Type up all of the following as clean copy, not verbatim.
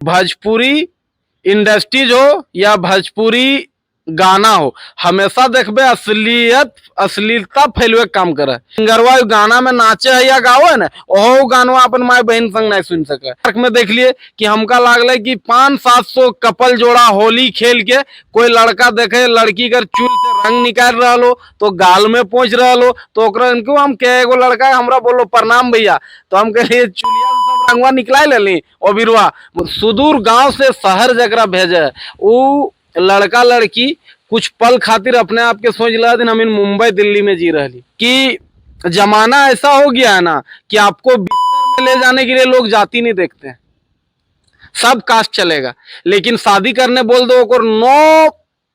Bhojpuri industries हो या भोजपुरी गाना हो, हमेशा देखबे अश्लीलता फैलवे के काम करे। सिंगरवा गाना में नाचे है या गावे ना, ओहो गानवा अपन माई बहन संग नहीं सुन सके। पार्क में देख लिए कि हमका लागले कि 500-700 कपल जोड़ा होली खेल के कोई लड़का देखे लड़की कर चूल से रंग निकाल रहा हो तो गाल में पहुंच रहा हो तो इनको हम कहे एगो लड़का है हमरा बोलो प्रणाम भैया, तो हम कहे चुलिया सब रंगवा निकला लेली ओ बिरवा सुदूर गांव से शहर जगरा भेजे। वो लड़का लड़की कुछ पल खातिर अपने आप के सोच ला दिन हम इन मुंबई दिल्ली में जी रही कि जमाना ऐसा हो गया है ना कि आपको बिस्तर में ले जाने के लिए लोग जाति नहीं देखते हैं, सब कास्ट चलेगा। लेकिन शादी करने बोल दो और 9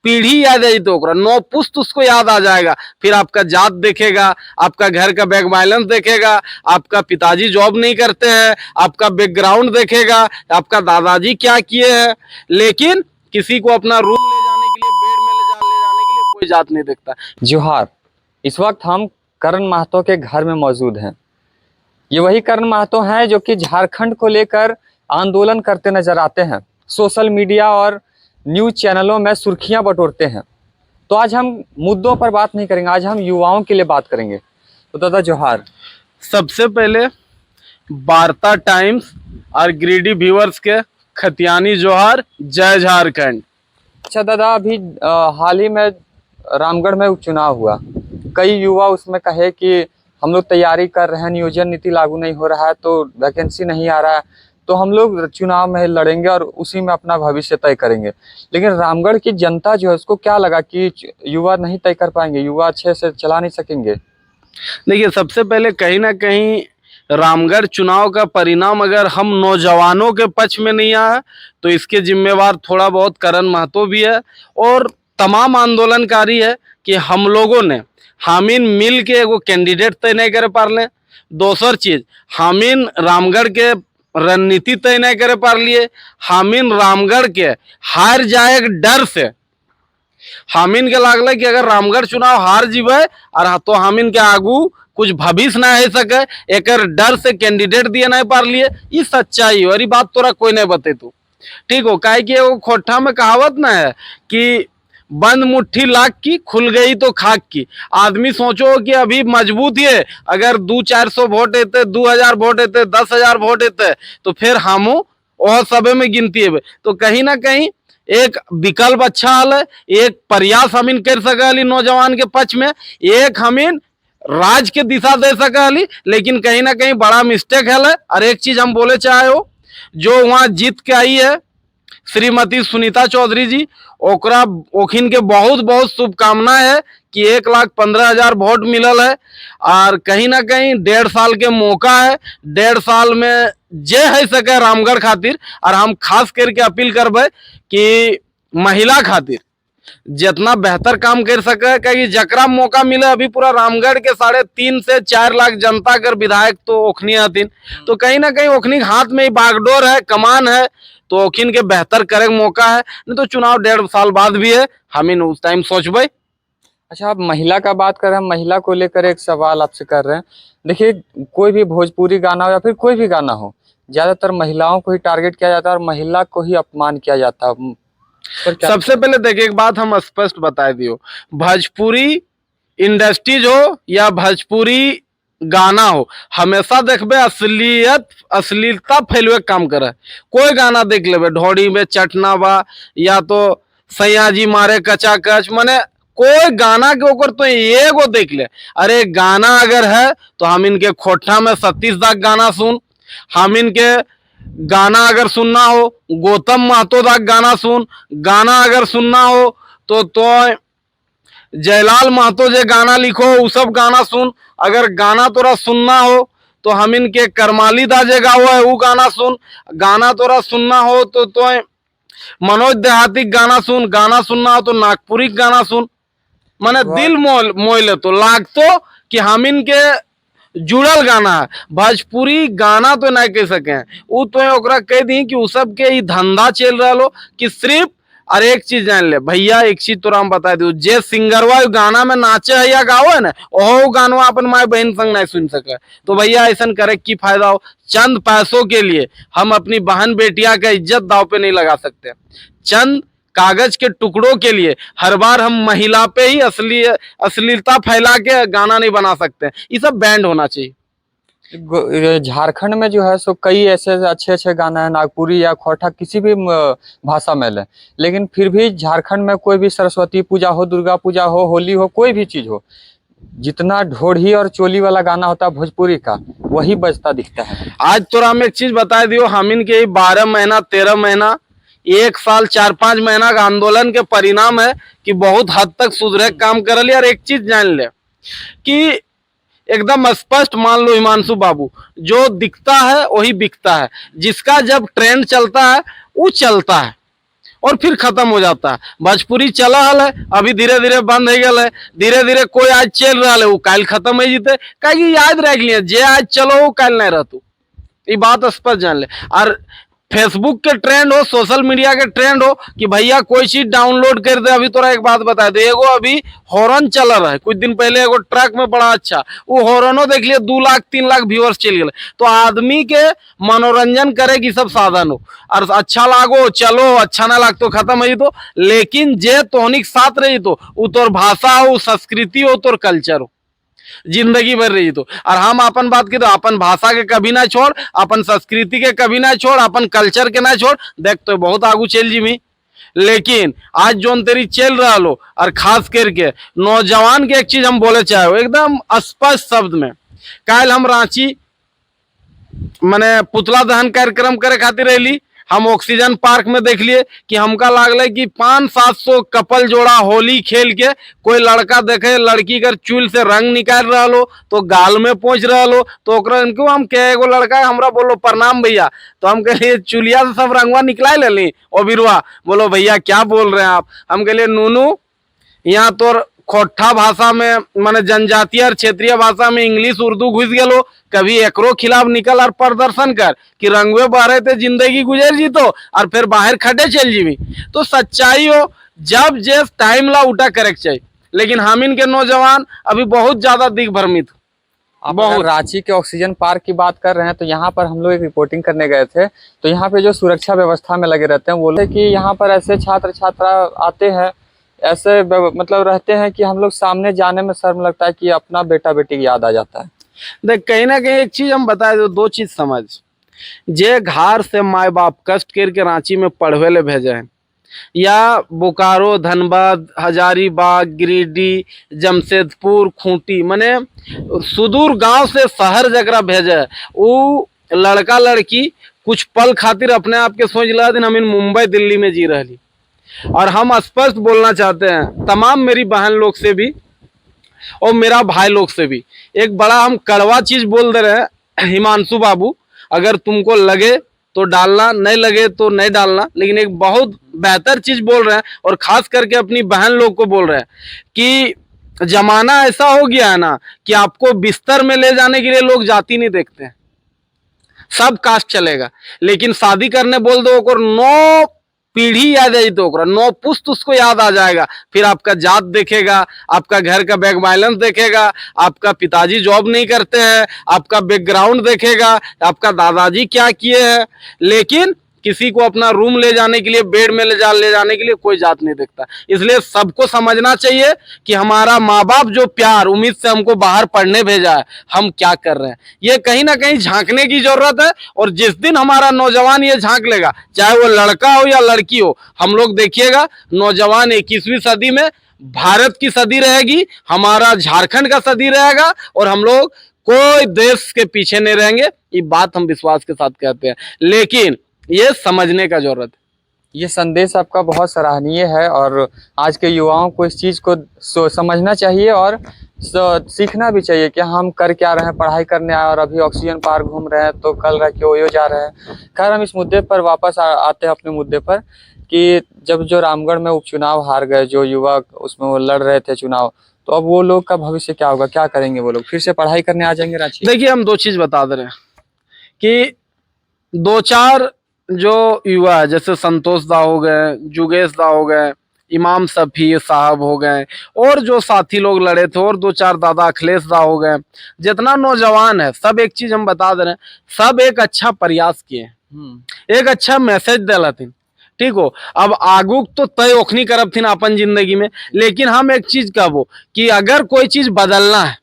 पीढ़ी याद आई तो 9 पुस्त उसको याद आ जाएगा। फिर आपका जात देखेगा, आपका घर का बैंक बैलेंस देखेगा, आपका पिताजी जॉब नहीं करते हैं, आपका बैकग्राउंड देखेगा, आपका दादाजी क्या किए हैं। लेकिन किसी को अपना रूम ले जाने के लिए, बेड में ले जाने के लिए कोई जात नहीं देखता। जोहार। इस वक्त हम करण महतो के घर में मौजूद हैं। ये वही करण महतो हैं जो कि झारखंड को लेकर आंदोलन करते नजर आते हैं, सोशल मीडिया और न्यूज चैनलों में सुर्खियां बटोरते हैं। तो आज हम मुद्दों पर बात नहीं करेंगे, आज हम युवाओं के लिए बात करेंगे। तो दादा जोहार। सबसे पहले वार्ता टाइम्स और ग्रीडी व्यूअर्स के खतियानी जोहार, जय झारखंड। अच्छा दादा, अभी हाल ही में रामगढ़ में उपचुनाव हुआ, कई युवा उसमें कहे कि हम लोग तैयारी कर रहे हैं, नियोजन नीति लागू नहीं हो रहा है तो वैकेंसी नहीं आ रहा है, तो हम लोग चुनाव में लड़ेंगे और उसी में अपना भविष्य तय करेंगे। लेकिन रामगढ़ की जनता जो है उसको क्या लगा कि युवा नहीं तय कर पाएंगे, युवा अच्छे से चला नहीं सकेंगे। देखिए, सबसे पहले कहीं ना कहीं रामगढ़ चुनाव का परिणाम अगर हम नौजवानों के पक्ष में नहीं आया तो इसके जिम्मेवार थोड़ा बहुत करण महतो भी है और तमाम आंदोलनकारी है कि हम लोगों ने हामिन मिल के एगो कैंडिडेट तय नहीं कर पा रहे। दूसर चीज, हामिन रामगढ़ के रणनीति तय नहीं कर पा लिए, हामिन रामगढ़ के हार जाए डर से हामिन के लागल कि अगर रामगढ़ चुनाव हार जीवे और तो हामिन के आगू कुछ भविष्य ना हो सके, एक डर से कैंडिडेट दिए नहीं पार लिए। ये सच्चाई हो, अरे बात तोरा कोई नहीं बते तू ठीक हो। काहे कि वो खोठा में कहावत ना है कि बंद मुट्ठी लाख की खुल गई तो खाक की। आदमी सोचो कि अभी मजबूत है, अगर 200-400 वोट एते, 2000 वोट एते, 10,000 वोट एते तो फिर हम वह सबे में गिनती है। तो कहीं ना कहीं एक विकल्प अच्छा हल है, एक प्रयास हमीन कर सकली नौजवान के पक्ष में, एक हमीन राज के दिशा दे सकली। लेकिन कहीं ना कहीं बड़ा मिस्टेक है। और एक चीज हम बोले चाहे हो, जो वहां जीत के आई है श्रीमती सुनीता चौधरी जी, ओकरा ओखिन के बहुत बहुत शुभकामनाएं है कि 1,15,000 वोट मिलल है। और कहीं ना कहीं 1.5 साल के मौका है, 1.5 साल में जे है सके रामगढ़ खातिर। और हम खास करके अपील करबे कि महिला खातिर जितना बेहतर काम कर सके, क्योंकि जकरा मौका मिले, अभी पूरा रामगढ़ के 3.5 से 4 लाख जनता कर विधायक तो ओखनी हथिन, तो कहीं ना कहीं ओखनी हाथ में ही बागडोर है, कमान है, तो ओखिन के बेहतर करे मौका है। नहीं तो चुनाव 1.5 साल बाद भी है, हम उस टाइम सोचबे। अच्छा, आप महिला का बात कर रहे हैं, महिला को लेकर एक सवाल आपसे कर रहे हैं। देखिए, कोई भी भोजपुरी गाना हो या फिर कोई भी गाना हो, ज्यादातर महिलाओं को ही टारगेट किया जाता है और महिला को ही अपमान किया जाता है। सबसे पहले देखिए, एक बात हम स्पष्ट बता दियो, भोजपुरी इंडस्ट्रीज हो या भोजपुरी गाना हो, हमेशा देखबे अश्लीलता फैलवे काम करे। कोई गाना देख लेबे, ढोड़ी में चटना बा या तो सैया जी मारे कचा कच, माने कोई गाना के ऊपर तो एगो देख ले। अरे गाना अगर है तो हम इनके खोठा में 37 दाग गाना सुन, हम इनके गाना अगर सुनना हो गौतम महतो दाग गाना सुन, गाना अगर सुनना हो तो जयलाल महतो जे गाना लिखो वो सब गाना सुन, अगर गाना तोरा सुनना हो तो हम इनके करमाली दा जे गाओ है वो गाना सुन, गाना तोरा सुनना हो तो मनोज देहाती गाना सुन, गाना सुनना हो तो नागपुरी गाना सुन। माने दिल मोह तो लागतो कि हम इनके जुड़ल गाना है। भोजपुरी गाना तो नहीं कह सके, वो तो ओकरा कह दी कि उ सब के धंधा चल रहा हो कि सिर्फ और एक चीज जान ले भैया, एक चीज तोरा हम बता दू, जे सिंगरवा गाना में नाचे है या गाओ है ना, ओहो गानवा अपन माए बहन संग नहीं सुन सके। तो भैया ऐसा करे की फायदा हो। चंद पैसों के लिए हम अपनी बहन बेटिया का इज्जत दाव पे नहीं लगा सकते। चंद कागज के टुकड़ों के लिए हर बार हम महिला पे ही अश्लीलता फैला के गाना नहीं बना सकते। ये सब बैंड होना चाहिए। झारखंड में जो है सो कई ऐसे अच्छे अच्छे गाना है, नागपुरी या खोरठा किसी भी भाषा में ले, लेकिन फिर भी झारखंड में कोई भी सरस्वती पूजा हो, दुर्गा पूजा हो, होली हो, कोई भी चीज हो, जितना ढोढ़ी और चोली वाला गाना होता है भोजपुरी का, वही बजता दिखता है। आज तो हम एक चीज बता दियो, हम इनके 12 महीना 13 महीना 1 साल 4-5 महीना का आंदोलन के परिणाम है कि बहुत हद तक सुधरे काम कर लिया। और एक चीज जान ले कि एकदम स्पष्ट मान लो हिमांशु बाबू, जो दिखता है वही बिकता है। जिसका जब ट्रेंड चलता है वो चलता है और फिर खत्म हो जाता है। भोजपुरी चला हल है, अभी धीरे धीरे बंद हो गया है, धीरे धीरे कोई आज चल रहा है वो कल खत्म हो जीते, कहीं याद रख लिया जे आज चलो वो कल नहीं रहतु। ये बात स्पष्ट जान ले। और फेसबुक के ट्रेंड हो, सोशल मीडिया के ट्रेंड हो कि भैया कोई चीज डाउनलोड कर दे। अभी तोरा एक बात बता दे, एगो अभी हॉर्न चल रहा है कुछ दिन पहले, एगो ट्रक में बड़ा अच्छा, वो हॉर्नो देख लिया 2 लाख 3 लाख व्यूअर्स चल गए। तो आदमी के मनोरंजन करे की सब साधन हो, और अच्छा लागो चलो, अच्छा ना लागतो खत्म है तो। लेकिन जे तोहनिक साथ रही तो वो तोर भाषा हो, संस्कृति हो, तोर कल्चर हो, जिंदगी भर रही तो। और हम अपन बात की तो अपन भाषा के कभी ना छोड़, अपन संस्कृति के कभी ना छोड़, अपन कल्चर के ना छोड़, देख तो बहुत आगू चल जीमी। लेकिन आज जो तेरी चल रहा लो, और खास करके नौजवान के एक चीज हम बोले चाहे एकदम स्पष्ट शब्द में, कल हम रांची मैंने पुतला दहन कार्यक्रम करे खातिर रही, हम ऑक्सीजन पार्क में देख लिए कि हमका लागल कि 500-700 कपल जोड़ा होली खेल के, कोई लड़का देखे लड़की कर चूल से रंग निकाल रहा लो तो गाल में पहुंच रहा लो, तो इनको हम कहे एगो लड़का हमरा बोलो प्रणाम भैया, तो हम कहलिए चुलिया से सब रंगवा निकला ले ओ बिरवा, बोलो भैया क्या बोल रहे हैं आप। हम कहलिए नूनू यहाँ तो खोट्ठा भाषा में माने जनजातीय और क्षेत्रीय भाषा में इंग्लिश उर्दू घुस गलो, कभी एकरो खिलाफ निकल और प्रदर्शन कर कि रंगवे बहरे थे जिंदगी गुजर जी तो, और फिर बाहर खटे चल जीवी। तो सच्चाई हो जब जे टाइम ला उठा करेक्ट चाहिए। लेकिन हम इनके नौजवान अभी बहुत ज्यादा दिग्भ्रमित। आप अगर रांची के ऑक्सीजन पार्क की बात कर रहे हैं तो यहाँ पर हम लोग एक रिपोर्टिंग करने गए थे, तो यहाँ पे जो सुरक्षा व्यवस्था में लगे रहते हैं वो लोग कि यहाँ पर ऐसे छात्र छात्रा आते हैं, ऐसे मतलब रहते हैं कि हम लोग सामने जाने में शर्म लगता है कि अपना बेटा बेटी की याद आ जाता है। देख कहीं ना कहीं एक चीज हम बताए दो चीज समझ, जे घर से माए बाप कष्ट करके रांची में पढ़वे ले भेजे हैं, या बोकारो, धनबाद, हजारीबाग, गिरिडीह, जमशेदपुर, खूंटी, माने सुदूर गांव से शहर जगह भेजे, वो लड़का लड़की कुछ पल खातिर अपने आप के सोच ला दिन हम इन मुंबई दिल्ली में जी रही। और हम स्पष्ट बोलना चाहते हैं तमाम मेरी बहन लोग से भी और मेरा भाई लोग से भी, एक बड़ा हम कड़वा चीज बोल दे रहे हैं हिमांशु बाबू, अगर तुमको लगे तो डालना, नहीं लगे तो नहीं डालना, लेकिन एक बहुत बेहतर चीज बोल रहे हैं और खास करके अपनी बहन लोग को बोल रहे हैं कि जमाना ऐसा हो गया है ना कि आपको बिस्तर में ले जाने के लिए लोग जाति नहीं देखते हैं, सब कास्ट चलेगा, लेकिन शादी करने बोल दो और 9 पीढ़ी याद आई तो 9 पुस्त उसको याद आ जाएगा। फिर आपका जात देखेगा, आपका घर का बैंक बैलेंस देखेगा, आपका पिताजी जॉब नहीं करते हैं, आपका बैकग्राउंड देखेगा, आपका दादाजी क्या किए हैं। लेकिन किसी को अपना रूम ले जाने के लिए, बेड में ले जाने के लिए कोई जात नहीं देखता। इसलिए सबको समझना चाहिए कि हमारा माँ बाप जो प्यार उम्मीद से हमको बाहर पढ़ने भेजा है, हम क्या कर रहे हैं, ये कहीं ना कहीं झांकने की जरूरत है। और जिस दिन हमारा नौजवान ये झांक लेगा, चाहे वो लड़का हो या लड़की हो, हम लोग देखिएगा नौजवान 21वीं सदी में भारत की सदी रहेगी, हमारा झारखंड का सदी रहेगा, और हम लोग कोई देश के पीछे नहीं रहेंगे। ये बात हम विश्वास के साथ कहते हैं, लेकिन ये समझने का जरूरत है। ये संदेश आपका बहुत सराहनीय है और आज के युवाओं को इस चीज़ को समझना चाहिए और सीखना भी चाहिए कि हम कर क्या रहे हैं, पढ़ाई करने आए और अभी ऑक्सीजन पार्क घूम रहे हैं, तो कल रह के ओयो जा रहे हैं। खैर हम इस मुद्दे पर वापस आते हैं अपने मुद्दे पर कि जब जो रामगढ़ में उपचुनाव हार गए, जो युवा उसमें वो लड़ रहे थे चुनाव, तो अब वो लोग का भविष्य क्या होगा, क्या करेंगे वो लोग, फिर से पढ़ाई करने आ जाएंगे रांची? देखिए हम 2 चीज बता दे रहे हैं कि 2-4 जो युवा है जैसे संतोष दा हो गए, जुगेश दा हो गए, इमाम शफी साहब हो गए, और जो साथी लोग लड़े थे, और दो चार दादा अखिलेश दा हो गए, जितना नौजवान है सब एक चीज हम बता दे रहे हैं, सब एक अच्छा प्रयास किए हैं, एक अच्छा मैसेज दिलाथिन। ठीक हो, अब आगुक तो तय ओखनी करब थी अपन जिंदगी में, लेकिन हम एक चीज कहबो कि अगर कोई चीज बदलना है,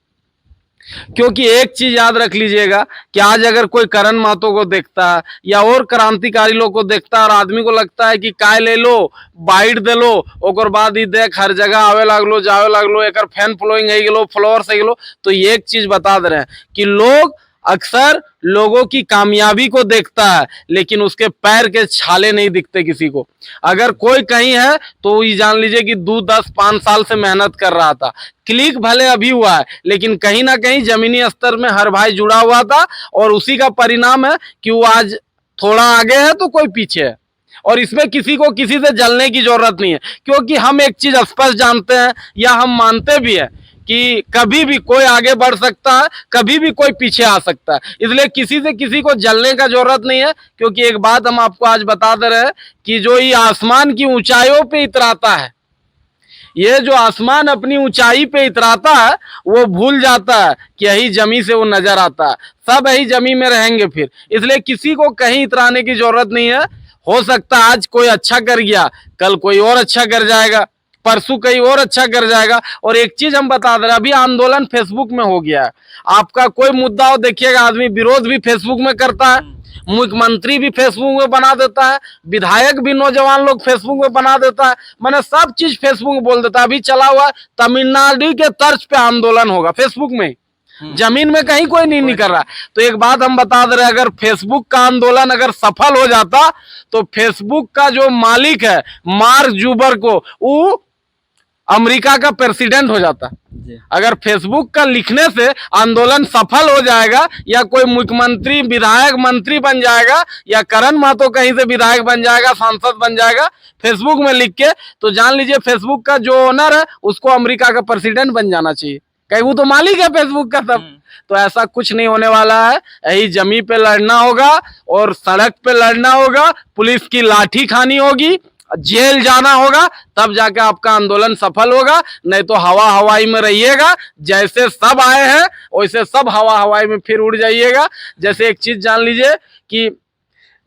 क्योंकि एक चीज याद रख लीजिएगा कि आज अगर कोई करण महतो को देखता है या और क्रांतिकारी लोग को देखता है और आदमी को लगता है कि काय ले लो, बाइट दे लो, ओकर बाद ही देख हर जगह आवे लागलो, जावे लागलो, एकर फैन फॉलोइंग है गेलो, फॉलोअर्स है गेलो, तो ये एक चीज बता दे रहे हैं कि लोग अक्सर लोगों की कामयाबी को देखता है, लेकिन उसके पैर के छाले नहीं दिखते किसी को। अगर कोई कहीं है तो ये जान लीजिए कि 2, 10, 5 साल से मेहनत कर रहा था, क्लिक भले अभी हुआ है, लेकिन कहीं ना कहीं जमीनी स्तर में हर भाई जुड़ा हुआ था, और उसी का परिणाम है कि वो आज थोड़ा आगे है तो कोई पीछे है। और इसमें किसी को किसी से जलने की जरूरत नहीं है, क्योंकि हम एक चीज स्पष्ट जानते हैं या हम मानते भी हैं कि कभी भी कोई आगे बढ़ सकता है, कभी भी कोई पीछे आ सकता है, इसलिए किसी से किसी को जलने का जरूरत नहीं है। क्योंकि एक बात हम आपको आज बता दे रहे हैं कि जो ये आसमान की ऊंचाइयों पे इतराता है, ये जो आसमान अपनी ऊंचाई पे इतराता है, वो भूल जाता है कि यही जमी से वो नजर आता है, सब यही जमी में रहेंगे फिर, इसलिए किसी को कहीं इतराने की जरूरत नहीं है। हो सकता है आज कोई अच्छा कर गया, कल कोई और अच्छा कर जाएगा, परसों कहीं और अच्छा कर जाएगा। और एक चीज हम बता दे रहे हैं, अभी आंदोलन फेसबुक में हो गया है, आपका कोई मुद्दा हो देखिएगा आदमी विरोध भी फेसबुक में करता है, मुख्यमंत्री भी फेसबुक में बना देता है, विधायक भी नौजवान लोग फेसबुक में बना देता है, मैंने सब चीज फेसबुक में बोल देता है। अभी चला हुआ तमिलनाडु के तर्ज पे आंदोलन होगा फेसबुक में, जमीन में कहीं कोई नहीं कर रहा। तो एक बात हम बता दे रहे हैं, अगर फेसबुक का आंदोलन अगर सफल हो जाता तो फेसबुक का जो मालिक है मार्क जुबर को वो अमेरिका का प्रेसिडेंट हो जाता। अगर फेसबुक का लिखने से आंदोलन सफल हो जाएगा, या कोई मुख्यमंत्री विधायक मंत्री बन जाएगा, या करण महतो कहीं से विधायक बन जाएगा, सांसद बन जाएगा फेसबुक में लिख के, तो जान लीजिए फेसबुक का जो ओनर है उसको अमेरिका का प्रेसिडेंट बन जाना चाहिए, कहीं वो तो मालिक है फेसबुक का सब। तो ऐसा कुछ नहीं होने वाला है, यही जमी पे लड़ना होगा और सड़क पे लड़ना होगा, पुलिस की लाठी खानी होगी, जेल जाना होगा, तब जाके आपका आंदोलन सफल होगा। नहीं तो हवा हवाई में रहिएगा, जैसे सब आए हैं वैसे सब हवा हवाई में फिर उड़ जाइएगा। जैसे एक चीज जान लीजिए कि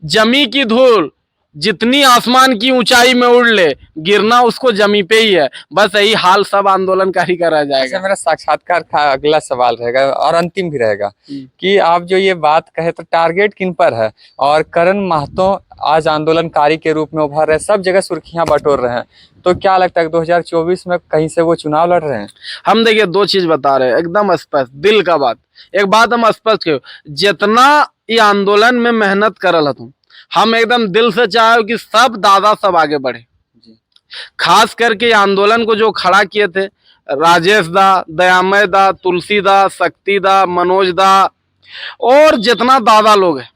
जमी की धूल जितनी आसमान की ऊंचाई में उड़ ले, गिरना उसको जमी पे ही है। बस यही हाल सब आंदोलनकारी का रह जाएगा। मेरा साक्षात्कार का अगला सवाल रहेगा और अंतिम भी रहेगा कि आप जो ये बात कहे तो टारगेट किन पर है, और करण महतो आज आंदोलनकारी के रूप में उभर रहे, सब जगह सुर्खियां बटोर रहे हैं, तो क्या लगता है 2024 में कहीं से वो चुनाव लड़ रहे हैं? हम देखिए दो चीज बता रहे हैं एकदम स्पष्ट, दिल का बात। एक बात हम स्पष्ट कहो, जितना ये आंदोलन में मेहनत करल तुम, हम एकदम दिल से चाहे कि सब दादा सब आगे बढ़े। खास करके आंदोलन को जो खड़ा किए थे राजेश दा, दयामय दा, तुलसी दा, शक्ति दा, मनोज दा, और जितना दादा लोग हैं,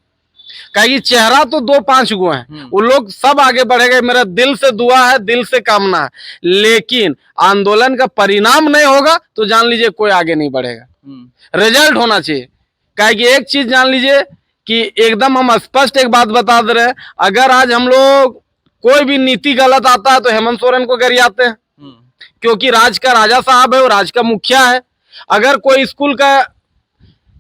कहीं चेहरा तो 2-5 गो हैं, वो लोग सब आगे बढ़ेगा। मेरा दिल से दुआ है, दिल से कामना है, लेकिन आंदोलन का परिणाम नहीं होगा तो जान लीजिए कोई आगे नहीं बढ़ेगा। रिजल्ट होना चाहिए। कहे कि एक चीज जान लीजिए कि एकदम हम स्पष्ट एक बात बता दे रहे हैं, अगर आज हम लोग कोई भी नीति गलत आता है तो हेमंत सोरेन को गरियाते हैं, क्योंकि राज का राजा साहब है, वो राज का मुखिया है। अगर कोई स्कूल का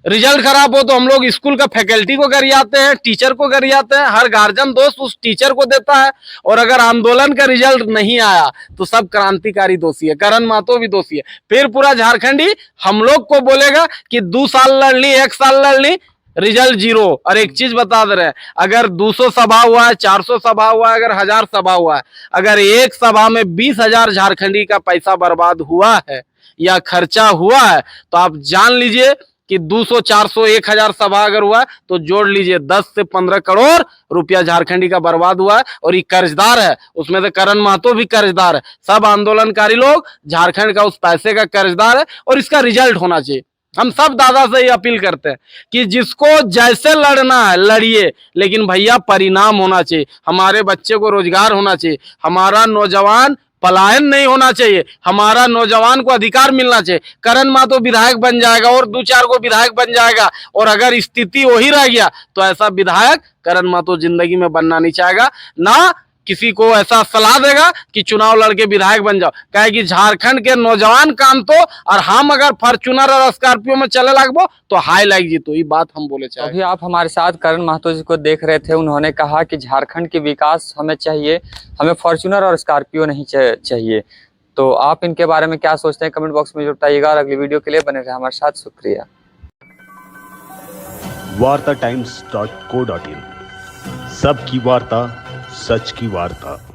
रिजल्ट खराब हो तो हम लोग स्कूल का फैकल्टी को गरियाते हैं, टीचर को गरियाते हैं, हर गार्जियन दोस्त उस टीचर को देता है। और अगर आंदोलन का रिजल्ट नहीं आया तो सब क्रांतिकारी दोषी है, करण महतो भी दोषी है। फिर पूरा झारखंडी हम लोग को बोलेगा कि 2 साल लड़ ली, 1 साल लड़ ली, रिजल्ट 0। और एक चीज बता दे रहे हैं, अगर 200 सभा हुआ है, 400 सभा हुआ है, अगर 1000 सभा हुआ है, अगर एक सभा में 20,000 झारखंडी का पैसा बर्बाद हुआ है या खर्चा हुआ है, तो आप जान लीजिए कि 200, 400, 1000 सभा अगर हुआ तो जोड़ लीजिए 10 से 15 करोड़ रुपया झारखंडी का बर्बाद हुआ है। और ये कर्जदार है, उसमें से करण महतो भी कर्जदार है, सब आंदोलनकारी लोग झारखंड का उस पैसे का कर्जदार है। और इसका रिजल्ट होना चाहिए। हम सब दादा से ही अपील करते हैं कि जिसको जैसे लड़ना है लड़िए, लेकिन भैया परिणाम होना चाहिए। हमारे बच्चे को रोजगार होना चाहिए, हमारा नौजवान पलायन नहीं होना चाहिए, हमारा नौजवान को अधिकार मिलना चाहिए। करण महतो विधायक बन जाएगा और 2-4 को विधायक बन जाएगा, और अगर स्थिति वही रह गया तो ऐसा विधायक करण महतो जिंदगी में बनना नहीं चाहेगा, ना किसी को ऐसा सलाह देगा कि चुनाव लड़के विधायक बन जाओ। कहे कि झारखंड के नौजवान काम तो, और हम अगर फॉर्चूनर और स्कॉर्पियो में चले लगबो तो हाई लाइक जीतो, ये बात हम बोले चाहे। अभी आप हमारे साथ करण महतो जी को देख रहे थे, उन्होंने कहा कि झारखंड की विकास हमें चाहिए, हमें फॉर्च्यूनर और स्कॉर्पियो नहीं चाहिए। तो आप इनके बारे में क्या सोचते हैं, कमेंट बॉक्स में जरूर बताइएगा, और अगली वीडियो के लिए बने रहे हमारे साथ। शुक्रिया। wartatimes.co.in, सबकी वार्ता, सच की वार्ता।